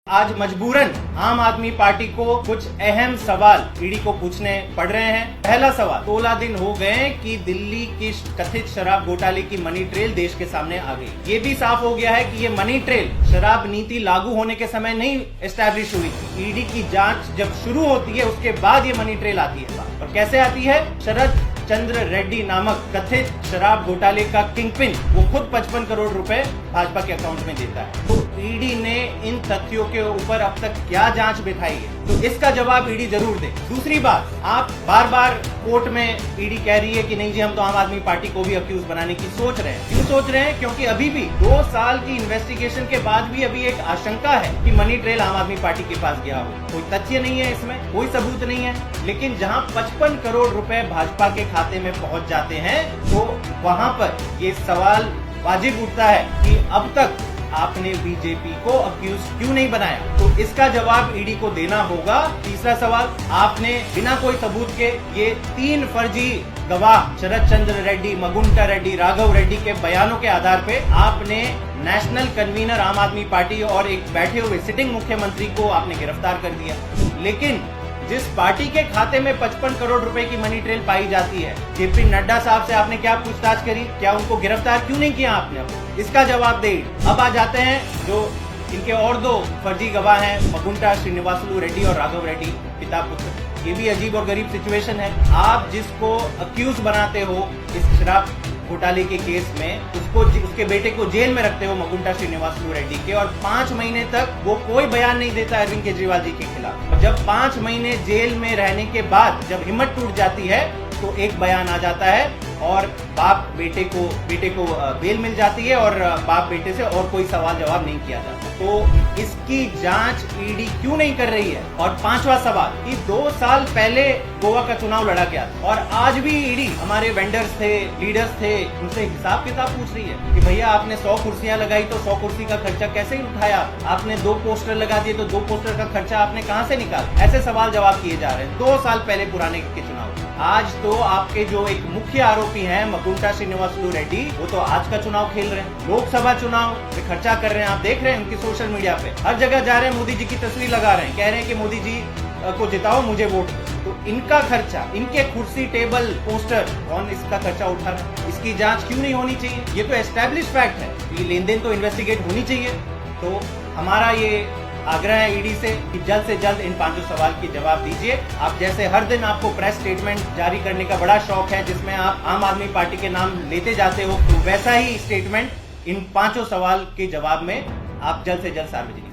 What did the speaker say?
आज मजबूरन आम आदमी पार्टी को कुछ अहम सवाल ईडी को पूछने पड़ रहे हैं। पहला सवाल, 16 दिन हो गए कि दिल्ली की कथित शराब घोटाले की मनी ट्रेल देश के सामने आ गई। ये भी साफ हो गया है कि ये मनी ट्रेल शराब नीति लागू होने के समय नहीं एस्टैब्लिश हुई थी। ईडी की जांच जब शुरू होती है उसके बाद ये मनी ट्रेल आती है। और कैसे आती है? शरद चंद्र रेड्डी नामक कथित शराब घोटाले का किंगपिन वो खुद 55 करोड़ रुपए भाजपा के अकाउंट में देता है। तो ईडी ने इन तथ्यों के ऊपर अब तक क्या जांच बिठाई है, तो इसका जवाब ईडी जरूर दे। दूसरी बात, आप बार बार कोर्ट में ईडी कह रही है कि नहीं जी हम तो आम आदमी पार्टी को भी अक्यूज बनाने की सोच रहे हैं। क्यों सोच रहे हैं? क्योंकि अभी भी 2 साल की इन्वेस्टिगेशन के बाद भी अभी एक आशंका है कि मनी ट्रेल आम आदमी पार्टी के पास गया हो। कोई तथ्य नहीं है, इसमें कोई सबूत नहीं है, लेकिन जहां 55 करोड़ रुपए भाजपा के खाते में पहुंच जाते हैं तो वहां पर ये सवाल वाजिब उठता है कि अब तक आपने बीजेपी को अक्यूज क्यों नहीं बनाया। तो इसका जवाब ईडी को देना होगा। तीसरा सवाल, आपने बिना कोई सबूत के ये 3 फर्जी गवाह शरद चंद्र रेड्डी, मगुंटा रेड्डी, राघव रेड्डी के बयानों के आधार पे आपने नेशनल कन्वीनर आम आदमी पार्टी और एक बैठे हुए सिटिंग मुख्यमंत्री को आपने गिरफ्तार कर दिया। लेकिन जिस पार्टी के खाते में 55 करोड़ रुपए की मनी ट्रेल पाई जाती है, जेपी नड्डा साहब से आपने क्या पूछताछ करी? क्या उनको गिरफ्तार क्यों नहीं किया आपने? इसका जवाब दे। अब आ जाते हैं जो इनके और 2 फर्जी गवाह हैं, मगुंटा श्रीनिवासलू रेड्डी और राघव रेड्डी पिता पुत्र। ये भी अजीब और गरीब सिचुएशन है। आप जिसको अक्यूज बनाते हो इस शराब घोटाले के केस में, उसके बेटे को जेल में रखते हो, मगुंटा श्रीनिवासलू रेड्डी के, और 5 महीने तक वो कोई बयान नहीं देता अरविंद केजरीवाल जी के खिलाफ। और जब 5 महीने जेल में रहने के बाद जब हिम्मत टूट जाती है तो एक बयान आ जाता है और बाप बेटे को बेल मिल जाती है और बाप बेटे से और कोई सवाल जवाब नहीं किया जाता। तो इसकी जांच ईडी क्यों नहीं कर रही है? और 5वां सवाल कि 2 साल पहले गोवा का चुनाव लड़ा गया और आज भी ईडी हमारे वेंडर्स थे, लीडर्स थे, उनसे हिसाब किताब पूछ रही है कि भैया आपने 100 कुर्सियां लगाई तो 100 कुर्सी का खर्चा कैसे उठाया? आपने 2 पोस्टर लगा दिए तो 2 पोस्टर का खर्चा आपने कहां से निकाला? ऐसे सवाल जवाब किए जा रहे हैं 2 साल पहले पुराने के चुनाव। आज तो आपके जो एक मुख्य आरोपी हैं मगुंटा श्रीनिवासलू रेड्डी, वो तो आज का चुनाव खेल रहे हैं, लोकसभा चुनाव में खर्चा कर रहे हैं। आप देख रहे हैं उनकी सोशल मीडिया पे हर जगह जा रहे हैं, मोदी जी की तस्वीर लगा रहे हैं, कह रहे हैं कि मोदी जी को जिताओ, मुझे वोट। तो इनका खर्चा, इनके कुर्सी, टेबल, पोस्टर, कौन इसका खर्चा उठा रहा है? इसकी जांच क्यों नहीं होनी चाहिए? ये तो एस्टैब्लिश फैक्ट है, ये लेन देन तो इन्वेस्टिगेट होनी चाहिए। तो हमारा ये आग्रह है ईडी से कि जल्द से जल्द इन 5 सवाल के जवाब दीजिए। आप जैसे हर दिन आपको प्रेस स्टेटमेंट जारी करने का बड़ा शौक है जिसमें आप आम आदमी पार्टी के नाम लेते जाते हो, तो वैसा ही स्टेटमेंट इन 5 सवाल के जवाब में आप जल्द से जल्द सार्वजनिक